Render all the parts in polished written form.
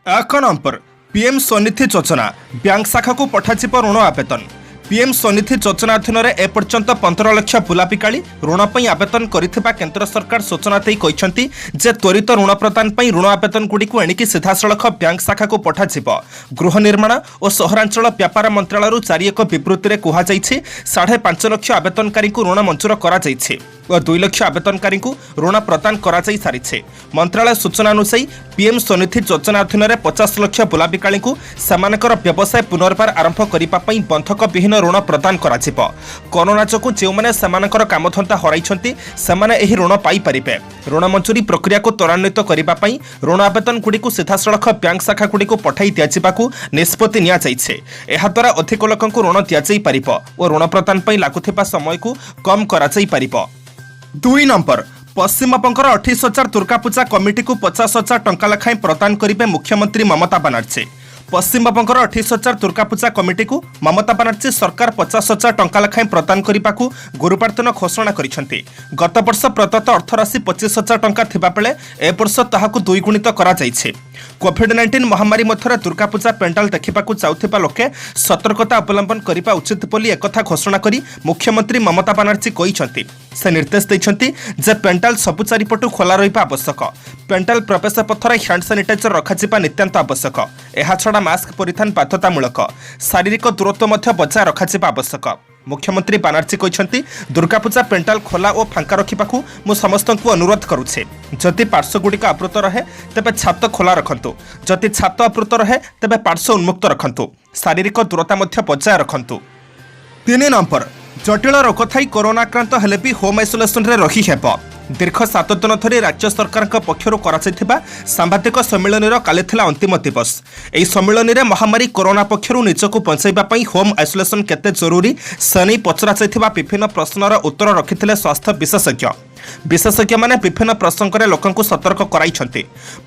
ଏକ number PM Svanidhi ଯୋଜନା bank ଶାଖାକୁ ପଠାଯିବ ଋଣ ଆବେଦନ। ପିଏମ୍ ସ୍ୱନିଧି ଯୋଜନା ଅଧୀନରେ ଏପର୍ଯ୍ୟନ୍ତ 15 ଲକ୍ଷ ବୁଲାବିକାଳି ଋଣ ପାଇଁ ଆବେଦନ କରିଥିବା କେନ୍ଦ୍ର ସରକାର ସୂଚନା ଦେଇ କହିଛନ୍ତି ଯେ ତ୍ୱରିତ ଋଣ ପ୍ରଦାନ ପାଇଁ ଋଣ ଆବେଦନଗୁଡ଼ିକୁ ଏଣିକି ସିଧାସଳଖ ବ୍ୟାଙ୍କ ଶାଖାକୁ ପଠାଯିବ। ଗୃହ ନିର୍ମାଣ ଓ ସହରାଞ୍ଚଳ ବ୍ୟାପାର ମନ୍ତ୍ରଣାଳୟରୁ ଜାରି ଏକ ବିବୃତ୍ତିରେ କୁହାଯାଇଛି 5.5 ଲକ୍ଷ ଆବେଦନକାରୀଙ୍କୁ ଋଣ ମଞ୍ଜୁର କରାଯାଇଛି ଓ 2 ଲକ୍ଷ ଆବେଦନକାରୀଙ୍କୁ ଋଣ ପ୍ରଦାନ କରାଯାଇ ସାରିଛି। ମନ୍ତ୍ରଣାଳୟ ସୂଚନା ଅନୁଯାୟୀ ପିଏମ୍ ସ୍ୱନିଧି ଯୋଜନା ଅଧୀନରେ 50 ଲକ୍ଷ ବୁଲାବିକାଳିଙ୍କୁ ସେମାନଙ୍କର ବ୍ୟବସାୟ ପୁନର୍ବାର ଆରମ୍ଭ କରିବା ପାଇଁ ବନ୍ଧକ ବିହୀନ ଋଣ ପ୍ରଦାନ କରାଯିବ। କରୋନା ଯୋଗୁଁ ଯେଉଁମାନେ ସେମାନଙ୍କର କାମଧନ୍ଦା ହରାଇଛନ୍ତି ସେମାନେ ଏହି ଋଣ ପାଇପାରିବେ। ଋଣ ମଞ୍ଜୁରୀ ପ୍ରକ୍ରିୟାକୁ ତ୍ୱରାନ୍ୱିତ କରିବା ପାଇଁ ଋଣ ଆବେଦନଗୁଡ଼ିକୁ ସିଧାସଳଖ ବ୍ୟାଙ୍କ ଶାଖାଗୁଡ଼ିକୁ ପଠାଇ ଦିଆଯିବାକୁ ନିଷ୍ପତ୍ତି ନିଆଯାଇଛି। ଏହାଦ୍ୱାରା ଅଧିକ ଲୋକଙ୍କୁ ଋଣ ଦିଆଯାଇପାରିବ ଓ ଋଣ ପ୍ରଦାନ ପାଇଁ ଲାଗୁଥିବା ସମୟକୁ କମ୍ କରାଯାଇପାରିବ। 2 ନମ୍ବର ପଶ୍ଚିମବଙ୍ଗର 28,000 ଦୁର୍ଗାପୂଜା କମିଟିକୁ 50,000 ଟଙ୍କା ଲେଖାଏଁ ପ୍ରଦାନ କରିବେ ମୁଖ୍ୟମନ୍ତ୍ରୀ ମମତା ବାନାର୍ଜୀ। ପଶ୍ଚିମବଙ୍ଗର 28,000 ଦୁର୍ଗାପୂଜା କମିଟିକୁ ମମତା ବାନାର୍ଜୀ ସରକାର 50,000 ଟଙ୍କା ଲେଖାଏଁ ପ୍ରଦାନ କରିବାକୁ ଗୁରୁବାର ଦିନ ଘୋଷଣା କରିଛନ୍ତି। ଗତ ବର୍ଷ ପ୍ରଦତ୍ତ ଅର୍ଥରାଶି 25,000 ଟଙ୍କା ଥିବାବେଳେ ଏ ବର୍ଷ ତାହାକୁ ଦ୍ୱିଗୁଣିତ କରାଯାଇଛି। କୋଭିଡ୍-19 ମହାମାରୀ ମଧ୍ୟରେ ଦୁର୍ଗାପୂଜା ପେଣ୍ଡାଲ ଦେଖିବାକୁ ଯାଉଥିବା ଲୋକେ ସତର୍କତା ଅବଲମ୍ବନ କରିବା ଉଚିତ ବୋଲି ଏକଥା ଘୋଷଣା କରି ମୁଖ୍ୟମନ୍ତ୍ରୀ ମମତା ବାନାର୍ଜୀ କହିଛନ୍ତି। ସେ ନିର୍ଦ୍ଦେଶ ଦେଇଛନ୍ତି ଯେ ପେଣ୍ଡାଲ ସବୁ ଚାରିପଟୁ ଖୋଲା ରହିବା ଆବଶ୍ୟକ। ପେଣ୍ଡାଲ ପ୍ରବେଶ ପଥରେ ହ୍ୟାଣ୍ଡ ସାନିଟାଇଜର ରଖାଯିବା ନିତ୍ୟାନ୍ତ ଆବଶ୍ୟକ। ଏହାଛଡ଼ା ମାସ୍କ ପରିଧାନ ବାଧ୍ୟତାମୂଳକ। ଶାରୀରିକ ଦୂରତ୍ୱ ମଧ୍ୟ ବଜାୟ ରଖାଯିବା ଆବଶ୍ୟକ। ମୁଖ୍ୟମନ୍ତ୍ରୀ ବାନାର୍ଜୀ କହିଛନ୍ତି ଦୁର୍ଗାପୂଜା ପେଣ୍ଡାଲ ଖୋଲା ଓ ଫାଙ୍କା ରଖିବାକୁ ମୁଁ ସମସ୍ତଙ୍କୁ ଅନୁରୋଧ କରୁଛି। ଯଦି ପାର୍ଶ୍ୱଗୁଡ଼ିକ ଆବୃତ ରହେ ତେବେ ଛାତ ଖୋଲା ରଖନ୍ତୁ। ଯଦି ଛାତ ଆବୃତ ରହେ ତେବେ ପାର୍ଶ୍ୱ ଉନ୍ମୁକ୍ତ ରଖନ୍ତୁ। ଶାରୀରିକ ଦୂରତା ମଧ୍ୟ ବଜାୟ ରଖନ୍ତୁ। 3 ନମ୍ବର ଜଟିଳ ରୋଗ ଥାଇ କରୋନା ଆକ୍ରାନ୍ତ ହେଲେ ବି ହୋମ୍ ଆଇସୋଲେସନରେ ରହିହେବ। ଦୀର୍ଘ 7 ଦିନ ଧରି ରାଜ୍ୟ ସରକାରଙ୍କ ପକ୍ଷରୁ କରାଯାଇଥିବା ସାମ୍ବାଦିକ ସମ୍ମିଳନୀର କାଲି ଥିଲା ଅନ୍ତିମ ଦିବସ। ଏହି ସମ୍ମିଳନୀରେ ମହାମାରୀ କରୋନା ପକ୍ଷରୁ ନିଜକୁ ବଞ୍ଚାଇବା ପାଇଁ ହୋମ୍ ଆଇସୋଲେସନ କେତେ ଜରୁରୀ ସେ ନେଇ ପଚରାଯାଇଥିବା ବିଭିନ୍ନ ପ୍ରଶ୍ନର ଉତ୍ତର ରଖିଥିଲେ ସ୍ୱାସ୍ଥ୍ୟ ବିଶେଷଜ୍ଞ। ବିଶେଷଜ୍ଞମାନେ ବିଭିନ୍ନ ପ୍ରସଙ୍ଗରେ ଲୋକଙ୍କୁ ସତର୍କ କରାଇଛନ୍ତି।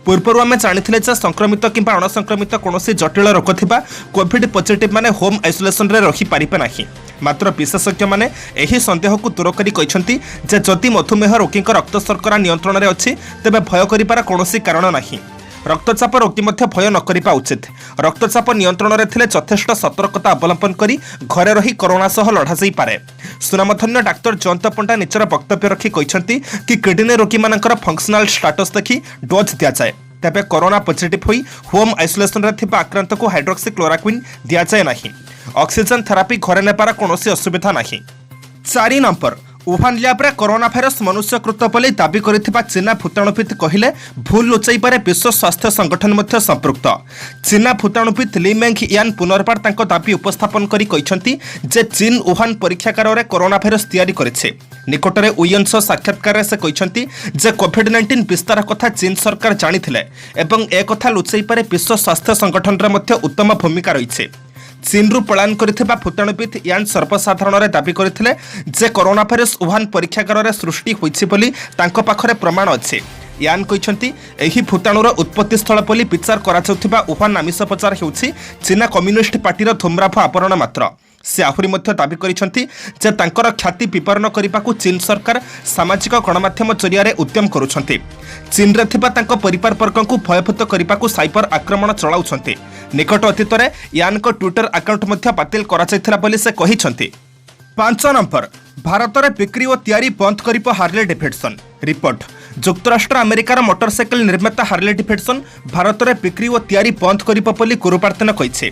ପୂର୍ବରୁ ଆମେ ଜାଣିଥିଲେ ଯେ ସଂକ୍ରମିତ କିମ୍ବା ଅଣସଂକ୍ରମିତ କୌଣସି ଜଟିଳ ରୋଗ ଥିବା କୋଭିଡ୍ ପଜିଟିଭ୍ ମାନେ ହୋମ୍ ଆଇସୋଲେସନରେ ରହିପାରିବେ ନାହିଁ। ମାତ୍ର ବିଶେଷଜ୍ଞମାନେ ଏହି ସନ୍ଦେହକୁ ଦୂର କରି କହିଛନ୍ତି ଯେ ଯଦି ମଧୁମେହ ରୋଗୀଙ୍କ ରକ୍ତ ଶର୍କରା ନିୟନ୍ତ୍ରଣରେ ଅଛି ତେବେ ଭୟ କରିବାର କୌଣସି କାରଣ ନାହିଁ। ରକ୍ତଚାପ ରୋଗୀ ମଧ୍ୟ ଭୟ ନ କରିବା ଉଚିତ। ରକ୍ତଚାପ ନିୟନ୍ତ୍ରଣରେ ଥିଲେ ଯଥେଷ୍ଟ ସତର୍କତା ଅବଲମ୍ବନ କରି ଘରେ ରହି କରୋନା ସହ ଲଢ଼ାଯାଇପାରେ। ସୁନାମଧନ୍ୟ ଡାକ୍ତର ଜୟନ୍ତ ପଣ୍ଡା ନିଜର ବକ୍ତବ୍ୟ ରଖି କହିଛନ୍ତି କି କିଡନୀ ରୋଗୀମାନଙ୍କର ଫଙ୍କସନାଲ ଷ୍ଟାଟସ୍ ଦେଖି ଡୋଜ୍ ଦିଆଯାଏ। ତେବେ କରୋନା ପଜିଟିଭ୍ ହୋଇ ହୋମ୍ ଆଇସୋଲେସନରେ ଥିବା ଆକ୍ରାନ୍ତକୁ ହାଇଡ୍ରୋକ୍ସି କ୍ଲୋରାକ୍ୱିନ୍ ଦିଆଯାଏ ନାହିଁ। ଅକ୍ସିଜେନ୍ ଥେରାପି ଘରେ ନେବାର କୌଣସି ଅସୁବିଧା ନାହିଁ। 4 ନମ୍ବର ଉହାନ୍ ଲ୍ୟାବ୍ରେ କରୋନା ଭାଇରସ୍ ମନୁଷ୍ୟକୃତ ବୋଲି ଦାବି କରିଥିବା ଚୀନା ଭୂତାଣୁବିତ୍ କହିଲେ ଭୁଲ ଲୁଚାଇବାରେ ବିଶ୍ୱ ସ୍ୱାସ୍ଥ୍ୟ ସଂଗଠନ ମଧ୍ୟ ସମ୍ପୃକ୍ତ। ଚୀନା ଭୂତାଣୁବିତ୍ ଲି ମେଙ୍ଗ୍ ୟାନ୍ ପୁନର୍ବାର ତାଙ୍କ ଦାବି ଉପସ୍ଥାପନ କରି କହିଛନ୍ତି ଯେ ଚୀନ୍ ଉହାନ୍ ପରୀକ୍ଷାଗାରରେ କରୋନା ଭାଇରସ୍ ତିଆରି କରିଛି। ନିକଟରେ ୱିଏନ୍ ସହ ସାକ୍ଷାତକାରରେ ସେ କହିଛନ୍ତି ଯେ କୋଭିଡ୍-19 ବିସ୍ତାର କଥା ଚୀନ୍ ସରକାର ଜାଣିଥିଲେ ଏବଂ ଏ କଥା ଲୁଚାଇବାରେ ବିଶ୍ୱ ସ୍ୱାସ୍ଥ୍ୟ ସଂଗଠନର ମଧ୍ୟ ଉତ୍ତମ ଭୂମିକା ରହିଛି। ଚୀନରୁ ପଳାୟନ କରିଥିବା ଭୂତାଣୁବିତ୍ ୟାନ୍ ସର୍ବସାଧାରଣରେ ଦାବି କରିଥିଲେ ଯେ କରୋନା ଭାଇରସ୍ ଉହାନ୍ ପରୀକ୍ଷାଗାରରେ ସୃଷ୍ଟି ହୋଇଛି ବୋଲି ତାଙ୍କ ପାଖରେ ପ୍ରମାଣ ଅଛି। ୟାନ୍ କହିଛନ୍ତି ଏହି ଭୂତାଣୁର ଉତ୍ପତ୍ତି ସ୍ଥଳ ବୋଲି ବିଚାର କରାଯାଉଥିବା ଉହାନ୍ ଆମିଷ ବଜାର ହେଉଛି ଚୀନା କମ୍ୟୁନିଷ୍ଟ ପାର୍ଟିର ଧୂମ୍ରାଭ ଆବରଣ ମାତ୍ର। ସେ ଆହୁରି ମଧ୍ୟ ଦାବି କରିଛନ୍ତି ଯେ ତାଙ୍କର ଖ୍ୟାତି ବିବରଣ କରିବାକୁ ଚୀନ୍ ସରକାର ସାମାଜିକ ଗଣମାଧ୍ୟମ ଜରିଆରେ ଉଦ୍ୟମ କରୁଛନ୍ତି। ଚୀନରେ ଥିବା ତାଙ୍କ ପରିବାରବର୍ଗଙ୍କୁ ଭୟଭୀତ କରିବାକୁ ସାଇବର ଆକ୍ରମଣ ଚଳାଉଛନ୍ତି। ନିକଟ ଅତୀତରେ ୟାନ୍ଙ୍କ ଟ୍ୱିଟର ଆକାଉଣ୍ଟ ମଧ୍ୟ ବାତିଲ କରାଯାଇଥିଲା ବୋଲି ସେ କହିଛନ୍ତି। 5 ନମ୍ବର ଭାରତରେ ବିକ୍ରି ଓ ତିଆରି ବନ୍ଦ କରିବ ହାର୍ଲେ ଡେଭିଡସନ୍। ରିପୋର୍ଟ ଯୁକ୍ତରାଷ୍ଟ୍ର ଆମେରିକାର ମୋଟରସାଇକେଲ ନିର୍ମାତା ହାର୍ଲେ ଡେଭିଡସନ୍ ଭାରତରେ ବିକ୍ରି ଓ ତିଆରି ବନ୍ଦ କରିବ ବୋଲି ଗୁରୁବାର ଦିନ କହିଛି।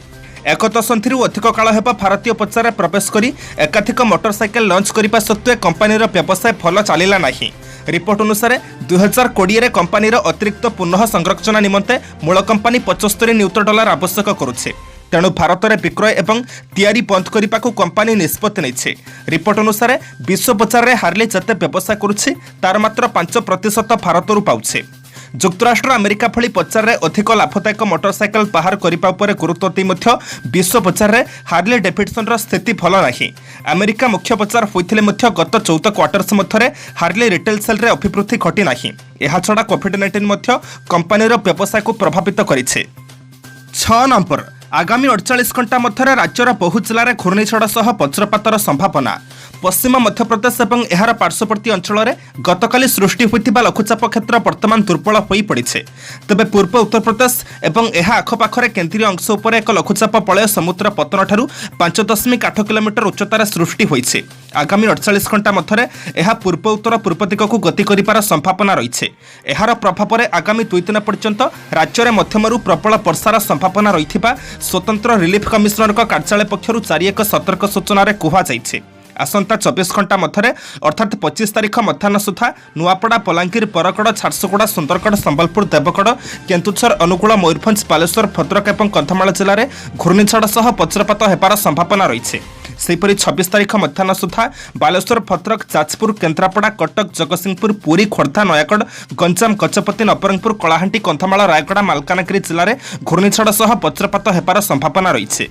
1 ଦଶନ୍ଧିରୁ ଅଧିକ କାଳ ହେବ ଭାରତୀୟ ବଜାରରେ ପ୍ରବେଶ କରି ଏକାଧିକ ମୋଟରସାଇକେଲ ଲଞ୍ଚ କରିବା ସତ୍ତ୍ୱେ କମ୍ପାନୀର ବ୍ୟବସାୟ ଭଲ ଚାଲିଲା ନାହିଁ। ରିପୋର୍ଟ ଅନୁସାରେ 2020ରେ କମ୍ପାନୀର ଅତିରିକ୍ତ ପୁନଃ ସଂରଚନା ନିମନ୍ତେ ମୂଳ କମ୍ପାନୀ $75 ନିୟୁତ ଆବଶ୍ୟକ କରୁଛି। ତେଣୁ ଭାରତରେ ବିକ୍ରୟ ଏବଂ ତିଆରି ବନ୍ଦ କରିବାକୁ କମ୍ପାନୀ ନିଷ୍ପତ୍ତି ନେଇଛି। ରିପୋର୍ଟ ଅନୁସାରେ ବିଶ୍ୱ ବଜାରରେ ହାର୍ଲେ ଯେତେ ବ୍ୟବସାୟ କରୁଛି ତାର ମାତ୍ର 5% ଭାରତରୁ ପାଉଛି। ଯୁକ୍ତରାଷ୍ଟ୍ର ଆମେରିକା ଭଳି ବଜାରରେ ଅଧିକ ଲାଭଦାୟକ ମୋଟରସାଇକେଲ ବାହାର କରିବା ଉପରେ ଗୁରୁତ୍ୱ ଦେଇ ମଧ୍ୟ ବିଶ୍ୱ ବଜାରରେ ହାର୍ଲେ ଡେଭିଡସନ୍ର ସ୍ଥିତି ଭଲ ନାହିଁ। ଆମେରିକା ମୁଖ୍ୟ ବଜାର ହୋଇଥିଲେ ମଧ୍ୟ ଗତ 14 କ୍ୱାର୍ଟର୍ସ ମଧ୍ୟରେ ହାର୍ଲେ ରିଟେଲ ସେଲ୍ରେ ଅଭିବୃଦ୍ଧି ଘଟି ନାହିଁ। ଏହାଛଡ଼ା କୋଭିଡ୍-19 ମଧ୍ୟ କମ୍ପାନୀର ବ୍ୟବସାୟକୁ ପ୍ରଭାବିତ କରିଛି। 6 ନମ୍ବର आगामी 48 घंटा मध्य राज्यर बहु जिले में घूर्णिझड़ सह वज्रपातर संभावना। पश्चिम मध्यप्रदेश और एहार पार्श्ववर्ती अंचल में गतकाली सृष्टि होता लघुचाप क्षेत्र वर्तमान दुर्बल हो पड़ी। तेबे पूर्व उत्तर प्रदेश और यह आखपाखर केन्द्रीय अंश उपर एक लघुचाप पलय समुद्र पतन ठारू 5.8 किलोमीटर उच्चतार सृष्टि होइछे। आगामी 48 घंटा मध्य यह पूर्व उत्तर पूर्व दिग को गति कर संभावना रही। एहार प्रभाव में आगामी 2 दिन पर्यंत राज्य में मध्यमरू प्रबल वर्षार संभावना रही स्वतंत्र रिलीफ कमिशनर कार्यालय पक्षर जारी एक सतर्क सूचना कहुई। आसंता 24 घंटा मध्य अर्थात 25 तारीख मध्याह्न सुधा नुआपड़ा बलांगीर बरगड़ झारसुगुड़ा सुंदरगढ़ संबलपुर देवगढ़ केन्दुझर अनुगुल मयूरभंज बालेश्वर भद्रक और कंधमाल जिले में घूर्णिझड़ सह वज्रपात होबार संभावना रही। सेहीपरि 26 तारीख मध्याह्न सुधा बालेश्वर भद्रक जाजपुर केन्द्रापड़ा कटक जगतसिंहपुर पुरी खोर्धा नयागढ़ गंजाम गजपति नवरंगपुर कलाहांटी कंधमाल रायगड़ा मालकानगिरी जिले में घूर्णिझड़ सह वज्रपात होबार संभावना रही।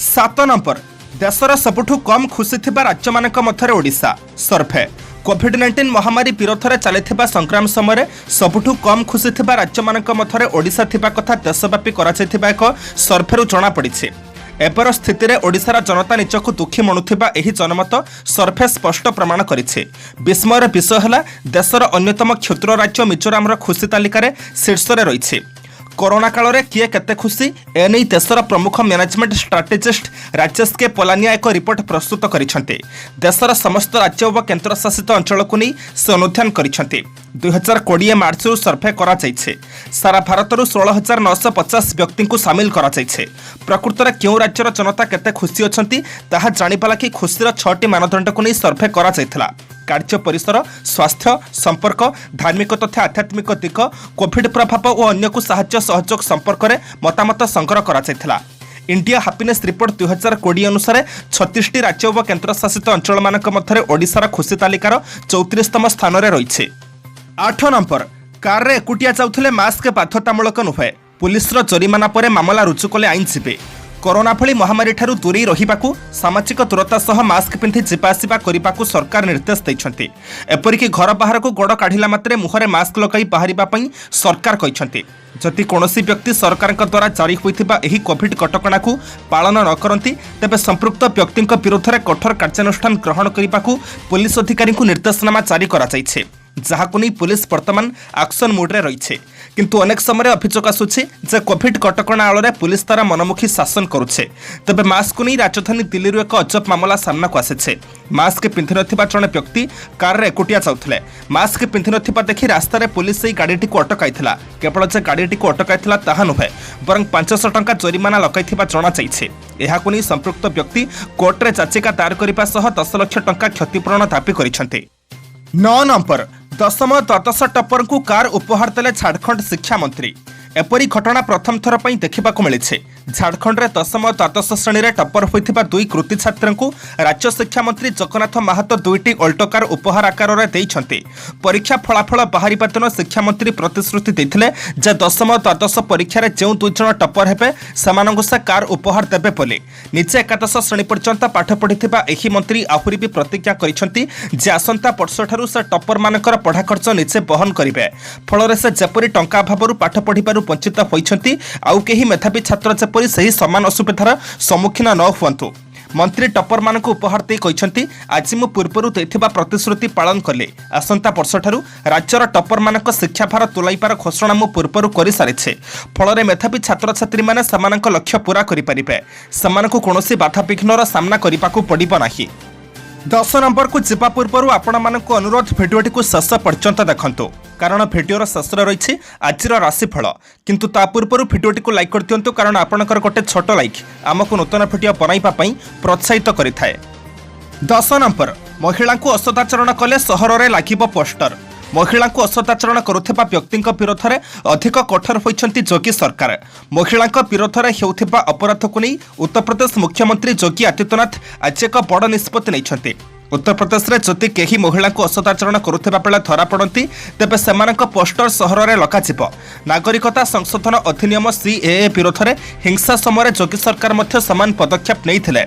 7 नंबर देशर सबुठु कम खुशी थिबा राज्य मानक मध्य ओडिशा सर्भे। कोविड-19 महामारी विरोध में चलता संग्राम समय सबुठु कम खुशी थिबा राज्य मानक मध्य ओडिशा थिबा कथा देशव्यापी कराଯାଇଥିବା एक सर्भेरू जଣାपड़ी। एबर स्थिति में ओडिशार जनता निजक दुखी मणुथिबा एही जनमत सर्भे स्पष्ट प्रमाण करिछे। विस्मयर विषय है देशर अन्यतम क्षुद्र राज्य मिजोराम खुशी तालिकार शीर्ष में रही। कोरोना काल में किए केते खुशी एने देशर प्रमुख मैनेजमेंट स्ट्राटेजिस्ट राजेश के पोलानिया एक रिपोर्ट प्रस्तुत करिसेंते। देशर समस्त राज्य और केन्द्र शासित अंचल को नहीं से अनुध्यान करिसेंते। 2020 मार्च सर्भे करा जाइछे। सारा भारत 16,950 व्यक्ति को सामिल करा जाइछे। प्रकृत में क्यों राज्यर जनता केते खुशी अछंती ताहा जानिबा लागि खुशीर 6टी मानदंड को नहीं सर्भे करा जाइथिला। कार्य परिसर स्वास्थ्य संपर्क धार्मिक तथा आध्यात्मिक दिग कोविड प्रभाव और अन्य को साहाय्य सहयोग संपर्क में मतामत संग्रह करा जाइथिला। इंडिया हैप्पीनेस रिपोर्ट 2020 अनुसार 36टी राज्य और केन्द्र शासित अंचल मानक मध्य ओडिशार खुशी तालिकार 34तम स्थान में रही। 8 नंबर कार रे एकुटिया जाउथिले मास्क बाध्यतामूलक नुहे पुलिस जरिमाना पर मामला रुजु कले आईनजीवी। कोरोना भली महामारी ठारू दूरी रहिबाकू सामाजिक दूरता सह मास्क पिंधि जिबासिबा करिबाकू सरकार निर्देश दैछन्ति। एपरिकी घर बाहर को गोड़ काढिला मात्रे मुहरे मास्क लगाई बाहरिबा पई सरकार कहिसन्ति। जदि कोनोसी व्यक्ति सरकार द्वारा जारी होइथिबा एही कोविड कटकणा को पालन न करंती तेबे संपृक्त व्यक्ति विरुद्ध में कठोर कार्यानुष्ठान ग्रहण करिबाकू पुलिस अधिकारी को निर्देशनामा जारी करा जाइछे। जहाकु नहीं पुलिस वर्तमान एक्शन मोड्रे रही। किंतु अनेक समय अभियोग आसूचे जे कोविड कटकणा आଳରେ पुलिस तारा मनमुखी शासन करुछे। तबे मास्क नहीं राजधानी दिल्ली एक अजब मामला सामना को आसीछे। मास्क पिंधि नथिबा जणे व्यक्ति कार रे एकुटिया जाउथिले। मास्क पिंधि नथिबा देखि रास्ता रे पुलिस सेही गाड़ीटी को अटकाइथिला। केवल जे गाड़ीटी को अटकाइथिला ताहा नुहे बरं 500 टंका जरिमाना लगाइथिबा जणा जाइछे। एहाकु नहीं संपृक्त व्यक्ति कोर्ट रे याचिका दायर करिबा सह 10 लाख टंका क्षतिपूरण दाबी करिसेंते। 9 नंबर 10ମ द्वादश टप्पर को कार उपहार देले झारखंड शिक्षा मंत्री। एपरी घटना प्रथम थर पर देखा मिली। झारखंड में 10ମ द्वादश श्रेणी में टप्पर होता 2 कृति छात्र को राज्य शिक्षा मंत्री जगन्नाथ माहातो 2टी अल्टो कार उपहार आकार में देइछन्ति। परीक्षा फलाफल बाहरिबा दिन शिक्षा मंत्री प्रतिश्रुति देथिले जे 10ମ द्वादश परीक्षा रे जो 2 जण टप्पर हेबे सेमानंकु से कार उपहार देबे बोली। निजे एकादश श्रेणी पर्यंत पाठ पढ़िथिबा एही मंत्री आहुरी भी प्रतिज्ञा करिसन्ति जे आसंता वर्ष ठारू से टप्पर मानकर पढ़ा खर्च निजे बहन करिवे। फल से जेपरी टंका अभावरू पाठ पढ़िबारू वंचित होइछन्ति आउ केही मेधावी छात्र जेपरी सही समान असुविधार सम्मुखीन न हुअन्तु। मंत्री टप्पर मान उपहार दे कहते आज मु पूर्व देथिबा प्रतिश्रुति पालन कले। आसंता वर्ष ठारू राज्यर टप्पर मानक शिक्षा भार तुलाइबार घोषणा मु पूर्व कर सारिछे। फल मेधावी छात्र छात्री माने समानक लक्ष्य पूरा करि परिबे। समानकु कोनोसी बाधा विघ्नर सामना करिबाकू पड़िबो नाही। 10 नंबर को जीवा पूर्व आपण मानक अनुरोध भिडियोटी को शेष पर्यंत देखंतु कारण भिडियोर शेष रही आज राशिफल। किंतु ता पूर्व भिडियोटी को लाइक कर दियंतु कारण आपणकर गोटे छोट लाइक आमको नूतन भिडियो बनाइबा पई प्रोत्साहित करिथाए। 10 नंबर महिला को असदाचरण कले सहर में लागिबो पोस्टर। महिला को असदाचरण करुथिबा व्यक्ति विरोध में अधिक कठोर होइछन्ति योगी सरकार। महिला विरोध में हेउथिबा अपराध को नहीं उत्तर प्रदेश मुख्यमंत्री योगी आदित्यनाथ आज एक बड़ निष्पत्ति नैछन्ति। उत्तर प्रदेश में जदि केही महिला को असदाचरण करुथिबा बेला धरा पड़ती तेबे सेमानक पोस्टर सहर में लगाजिबो। नागरिकता संशोधन अधिनियम CAA विरोध में हिंसा समय योगी सरकार मध्य समान पदक्षेप नैथिले।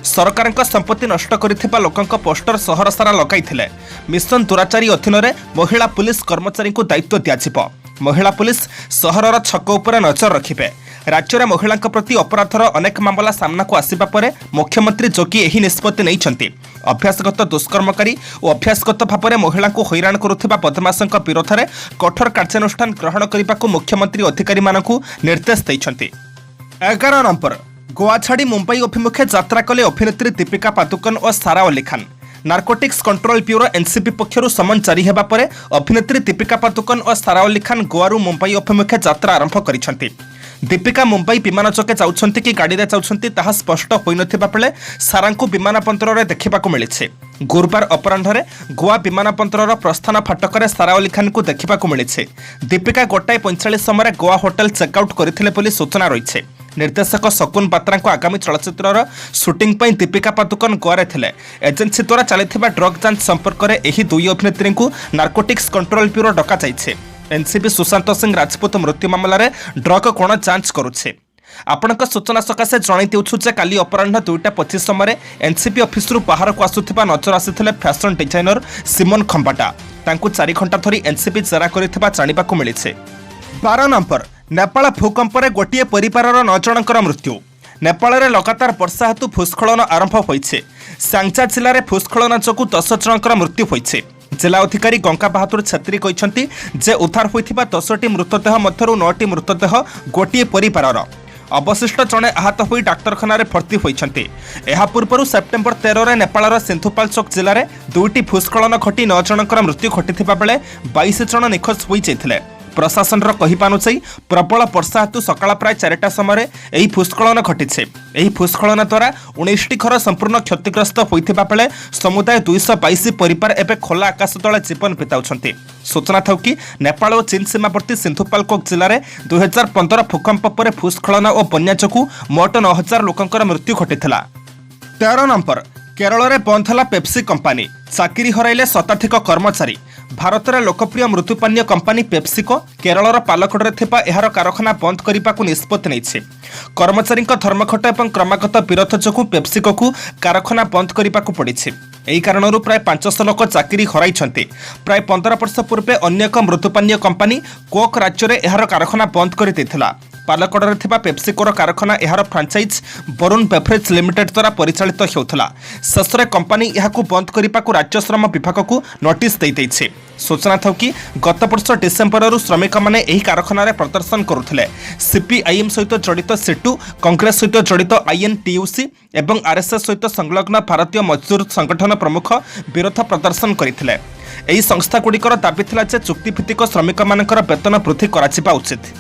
सरकार संपत्ति नष्ट करिथिबा लोकंक पोस्टर सहर सारा लगाइथिले। मिशन दुराचारी अधीन में महिला पुलिस कर्मचारी को दायित्व दियाजिबो। महिला पुलिस सहरर छक उपर नजर रखिबे। राज्य में महिला प्रति अपराधर अनेक मामला सामना को आसिबा परे मुख्यमंत्री जोगी एही निष्पत्ति नैछंती। अभ्यासगत दुष्कर्मकारी और अभ्यासगत भाव में महिला को हैरान करुथिबा बदमाशंक विरोध में कठोर कार्यानुष्ठान ग्रहण करने को मुख्यमंत्री अधिकारी मानकु निर्देश दैछंती। 11 नंबर गोवा छाड़ी मुंबई अभिमुखे यात्रा कले अभिनेत्री दीपिका पादुकोण और Sara Ali Khan. Narcotics control bureau NCB पक्षर समन जारी हेबा परे अभिनेत्री दीपिका पादुकोण और सारा अली खान गोवारू मुंबई अभिमुखे यात्रा आरंभ करिसेंती। दीपिका मुंबई विमान चके जाउछंती कि गाड़ी रे जाउछंती ताहा स्पष्ट होई नथिबा बेले सारांकु विमानबंदर रे देखिबाकु मिलिছে। गुरुवार अपराह्न गोवा विमानबंदर प्रस्थान फाटक रे सारा अली खान को देखिबाकु मिलिছে। दीपिका 1:45 समय गोवा होटल चेकआउट करथिले बोली सूचना रहिছে। निर्देशक शकुन बात्रा आगामी चलचित्र सुटिंग पर दीपिका पादुकोण गोवा थिले। एजेंसी द्वारा चलता ड्रग जांच संपर्क में यह दुई अभिनेत्री को नार्कोटिक्स कंट्रोल ब्यूरो डका जाइए। एनसीबी सुशांत सिंह राजपूत मृत्यु मामलें ड्रग कोण जांच करुछे। आपणक सूचना सकाशे जणाई देउछु जे काली अपराह्न 2:25 समय एनसीबी ऑफिस बाहर को आसुथिबा नजर आसिथिले फैशन डिजाइनर सिमोन खंबाटा। तांकु 4 घंटा धरी एनसीबी जेरा करिथिबा जानिबाकु मिलिছে। 12 नंबर नेपाल भूकंपर गोटे परिवारर 9 जनकर मृत्यु। नेपाल में लगातार वर्षा हेतु भूस्खलन आरंभ होइছে। सांगचा जिले में भूस्खलन जोगु 10 जनकर मृत्यु होइছে। जिला अधिकारी गंगा बहादुर छेत्री कहते जे उद्धार होइथिबा 10टी मृतदेह मध्यरु 9टी मृतदेह गोटे परिवारर। अवशिष्ट जड़े आहत होई डाक्तरखाना भर्ती होइछन्ति। एहा पूर्व सेप्टेम्बर 13 रे नेपालर सिंधुपाल चौक जिले में 2टी भूस्खलन घटी 9 जनकर मृत्यु घटिथिबा बेले 22 जन निखोज होई जाइथिले। प्रशासन कहवा अनुसार प्रबल वर्षा हेतु सकाळ प्राय 4टा समय यही भूस्खलन घटिছে। यही भूस्खलन द्वारा 19टी घर संपूर्ण क्षतिग्रस्त होइथिबा बेले समुदाय 222 परिवार एवं खोला आकाश तले जीवन बिताउछन्ति। सूचना था कि नेपाल और चीन सीमावर्ती सिंधुपालकोक जिले में 2015 भूकंप पर भूस्खलन और बन्या जोगु मोट 9000 लोकंकर मृत्यु घटिथिला। 13 नंबर केरल में बंद है पेप्सी कंपानी। चाकरी हराइले शताधिक कर्मचारी। भारत में लोकप्रिय मृत्युपानीय कंपानी पेप्सिको केरलर पालकड़े थिबा एहार कारखाना बंद करने को निष्पत्ति नेइছে। कर्मचारी धर्मघट और क्रमागत विरोध जोगु पेप्सिको को कारखाना बंद करने को पड़िছে। यही कारण प्राय 500 लोक चाकरी हराइछन्ति। प्राय 15 वर्ष पूर्वे अन्य एक मृत्युपानीय कंपानी कोक राज्य में एहार कारखाना बंद कर देथिला। पालकड़े थिबा पेप्सिकोर कारखाना एहार फ्रांचाइज बरुण बेवरेज लिमिटेड द्वारा परिचालित हेउथला। शेषरे कंपानी एहाकु बंद करने को राज्य श्रम विभाग को नोटिस दे दैছে। सूचना था कि गत वर्ष डिसेम्बर श्रमिक मैंने यही कारखाना प्रदर्शन करुଥିଲେ। सीपीआईएम सहित जड़ित सिटू, कांग्रेस सहित जड़ित आईएनटीयूसी एवं आरएसएस सहित संलग्न भारतीय मजदूर संगठन प्रमुख विरोध प्रदर्शन करथिले। एही संस्था गुड़िकर दाबी थिला जे चुक्तिभित्तिक श्रमिक मानकर वेतन वृद्धि कराजिबा उचित।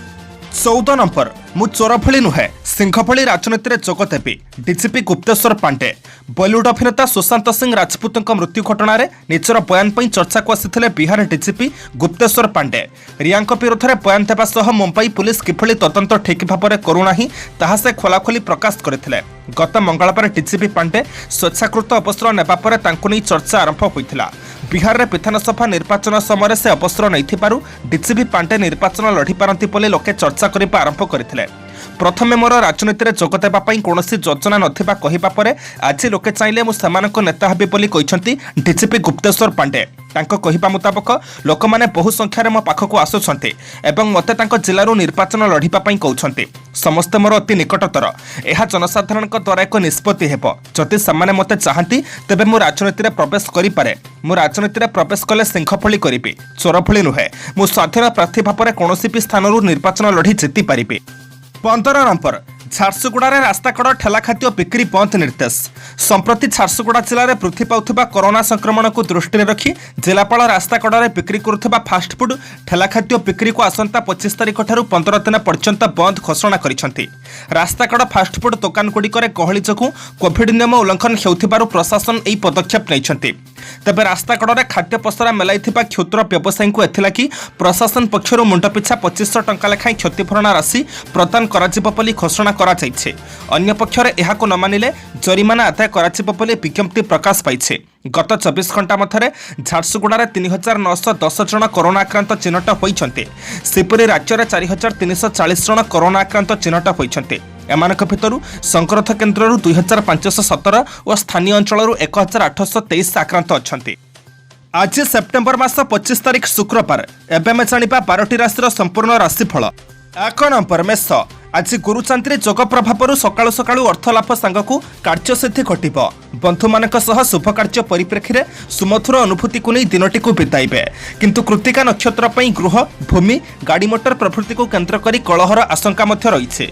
14 नंबर मु चोर भली नुहे सिंह भली राजनीति में जोग देवी। डीजीपी गुप्तेश्वर पांडे। बॉलीवुड अभिनेता सुशांत सिंह राजपूत मृत्यु घटना निजर बयान पर चर्चा को आसी बिहार डीजीपी गुप्तेश्वर पांडे। रिया विरोध में बयान देवा सह मुंबई पुलिस किभली तदंत ठीक भाव में करूना ताहा से खोलाखोली प्रकाश करथिले। गत मंगलवार डीजीपी पांडे स्वेच्छाकृत अवसर नेबा परे तांको नै चर्चा आरंभ होइथिला। बिहार में विधानसभा निर्वाचन समय से अवसर नहीं डीजीपी पांडे निर्वाचन लड़ी पारती बोली लोके चर्चा करने आरंभ करथिले। प्रथमे मोर राजनीति में जोग देवाई कौन योजना नथिबा कहिबा परे आज लोके चाहिले मु सेमानक नेता हेबी बोली कहिसंती डीजीपी गुप्तेश्वर पांडे। तांको कहिबा मुताबक लोक माने बहु संख्यार मो पाखक आसुछंती एवं मते तांको जिल्लारू निर्वाचन लढ़िबा पई कहउछंती। समस्त मोर अति निकटतर एहा जनसाधारण द्वारा एक निष्पत्ति हेबो। जदि सामाने मते चाहंती तेबे मु राजनीति में प्रवेश करि पारे। मु राजनीति में प्रवेश कले सिंह भली करिबी, चोर भली नुहे। मु स्वाधीन प्रार्थी भाव कौनसी भी स्थानरू निर्वाचन लढ़ी जीति पारिबी। 15 नंबर झारसुगुड़ा रास्ताकड़ ठेला खाद्य बिक्री बंद निर्देश। संप्रति झारसुगुड़ा जिले में वृद्धि पाउथिबा कोरोना संक्रमण को दृष्टि रखी जिलापाल रास्ताकड़ बिक्री करुथिबा फास्टफुड ठेला खाद्य बिक्री को आसंता 25 तारिख ठारू 15 दिन पर्यंत बंद घोषणा करिसेंती। रास्ताकड़ फास्टफुड दुकान गुड़िकर गहली जोगु कोविड नियम उल्लंघन हेउथिबारु प्रशासन एही पदक्षेप नैछंती। तेबे रास्ताकड़े खाद्य पसरा मेलाइथिबा क्षुद्र व्यवसायी को एथिलाकि प्रशासन पक्षर मुंड पिछा 2500 टंका लेखाएं क्षतिपूरण राशि प्रदान कराजिबो बोली घोषणा करा जाइछे। अन्य पक्षरे एहाको न मानिले जरिमाना आदाय कराजिबो बोली विज्ञप्ति प्रकाश पाइछे। गत 24 घंटा मध्य झारसुगुड़ा 3910 जन कोरोना आक्रांत चिन्हट होइछन्ते। सेपरि राज्य में 4340 जन कोरोना आक्रांत चिन्हट होइछन्ते। एमानक भितरु संक्रथ केन्द्ररू 2517 और स्थानीय अंचलरू 1823 आक्रांत अछन्ति। आज सेप्टेम्बर मास 25 तारिख शुक्रवार। एबे में जानिबा 12टी राशि संपूर्ण राशिफल। 1 नंबर मेष आज गुरुचांद्री जोग प्रभाव सकाळु सकाळु अर्थलाभ सांगक कार्यसिद्धि घटिब। बंधु मानक सह शुभ कार्य परिप्रेक्षी में सुमधुर अनुभूति को नहीं दिनटी को बिताइबे। किंतु कृत्तिका नक्षत्र पर गृह भूमि गाड़ी मोटर प्रभृति को केन्द्र कर कलहर आशंका रही।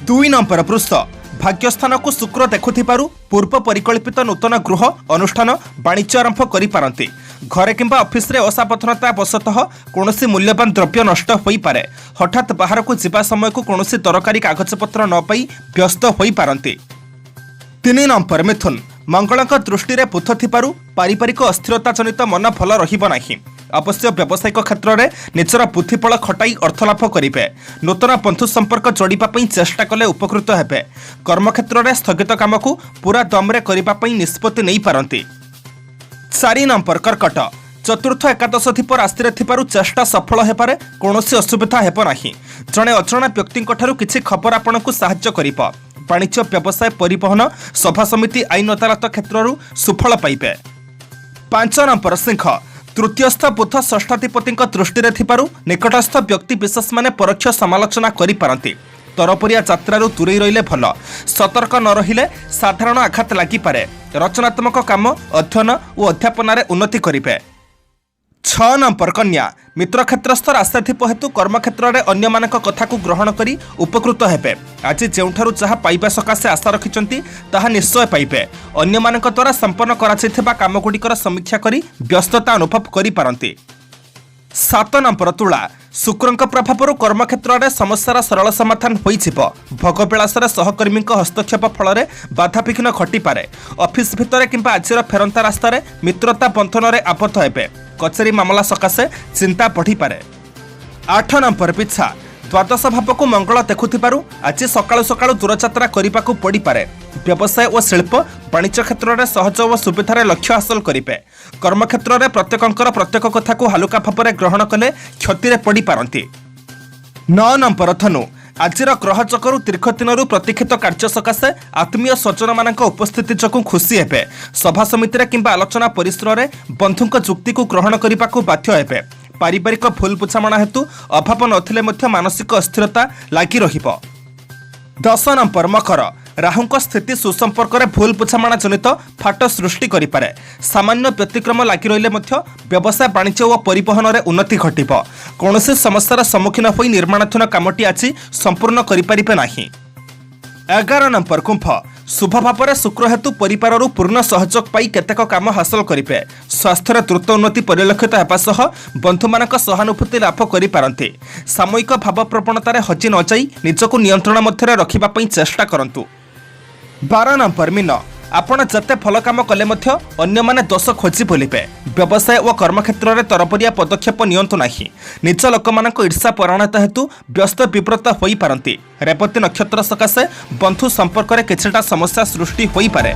2 नंबर पृष्ठ भाग्यस्थान को शुक्र देखुथिबारु पूर्व परिकल्पित नूतन गृह अनुष्ठान वाणिज्य आरंभ करि पारंती। घरे किंबा ऑफिस रे असावधानता वशतः कौनसी मूल्यवान द्रव्य नष्ट होई पारे। हठात बाहर को जीवा समय को कौनसी दरकारी कागजपत्र न पाई व्यस्त होई पारंती। 3 नंबर मिथुन मंगलक दृष्टि रे पुथ थिबारु पारिवारिक अस्थिरता जनित मन भल रहिब नाही। अवश्य व्यावसायिक क्षेत्र में निजर बुद्धिबल खटाई अर्थलाभ करेंगे। नूतन बंधु संपर्क जोड़ापी चेष्टा कले उपकृत हेबे। कर्मक्षेत्र में स्थगित काम को पूरा दम्रे करने निष्पत्ति नहीं पारंती। 4 नंबर कर्कट चतुर्थ एकादश दीप राशि थिबारु चेष्टा सफल हेबारे कौनसी असुविधा हेब नाही। जड़े अजणा व्यक्ति किसी खबर आपको साहाय्य करिब। वाणिज्य व्यवसाय परिवहन सभा समिति आईन अदालत क्षेत्र सुफल पाइबे। 5 नंबर सिंह तृतीयस्थ बुध षष्ठाधिपति दृष्टि थिबारु निकटस्थ व्यक्ति विशेष माने परोक्ष समालोचना करि पारंती। तरपरिया यात्रारू दूरे रहिले भल। सतर्क न रहिले साधारण आघात लागि पारे। रचनात्मक काम अध्ययन और अध्यापन उन्नति करिबे। 6 नंबर कन्या मित्र क्षेत्रस्थ राष्ट्राधिप हेतु कर्मक्षेत्र में अन्य मानक कथा को ग्रहण करी उपकृत हेबे। आज जेउठारु जहा पाइबा सकाशे आशा रखिचंती ताहा निश्चय पाइबे। अन्य मानक द्वारा संपन्न कराଯାଇथिबा कामगुड़िकर समीक्षा करी व्यस्तता अनुभव करि पारंती। 7 नंबर तुला शुक्रंक प्रभाव कर्मक्षेत्र में समस्यार सरल समाधान होइछिब। भोगविलासर सहकर्मी हस्तक्षेप फल बाधाविघ्न घटिपारे। ऑफिस भितर किंबा आजिर फेरंता रास्तार मित्रता बंधन में आबद्ध हेबे। कचेरी मामला सकाशे चिंता बढ़ी पारे। 8 नंबर पिछा द्वादश भाव को मंगल देखुथिबारु आज सकाळु सकाळु दूरयात्रा करने को पड़ी पारे। व्यवसाय और शिल्प वाणिज्य क्षेत्र में सहज और सुविधार लक्ष्य हासिल करेंगे। कर्मक्षेत्र में प्रत्येकंकर प्रत्येक कथा को हालुका भाव में ग्रहण कले क्षति पड़ी पारंती। 9 नंबर धनु आजिर ग्रह चक्रु दीर्घ दिन प्रतीक्षित कार्य सकाशे आत्मीय स्वजन मान उपस्थिति जो खुशी हेबे। सभा समिति किंबा आलोचना परिसर में बंधुक जुक्ति को ग्रहण करने को बाध्य हेबे। पारिवारिक भूल बुझामणा हेतु अभाव नथिले मध्य मानसिक अस्थिरता लागी रहिब। 10 नंबर मकर राहुंक स्थिति सुसंपर्क में भूल बुझामणा जनित फाट सृष्टि करिपारे। सामान्य व्यतिक्रम लागी रहिले मध्य व्यवसाय वाणिज्य और परिवहन में उन्नति घटिब। कौनसी समस्यार सम्मुखीन होई निर्माणाधीन कामटी आज संपूर्ण करिपारिबे नाही। 11 नंबर कुंभ शुभ भाव में शुक्र हेतु परिवार पूर्ण सहयोग पाई केतेक काम हासिल करेंगे। स्वास्थ्य द्रुत उन्नति परिलक्षित होगा सह बंधु मानक सहानुभूति लाभ करि पारंती। सामयिक भाव प्रवणतार हजि न जाई निजको नियंत्रण मध्य रखिबा चेष्टा करंतु। 12 नंबर मीन आपण जते फल काम कले मध्य अन्य माने दोष खोजी बोलिबे। व्यवसाय और कर्मक्षेत्र में तरपरिया पदक्षेप नियंतु नाही। निज लोक मानक ईर्षा परायणता हेतु व्यस्त विव्रत होई पारंती। रेवती नक्षत्र सकाशे बंधु संपर्क में किछटा समस्या सृष्टि होई पारे।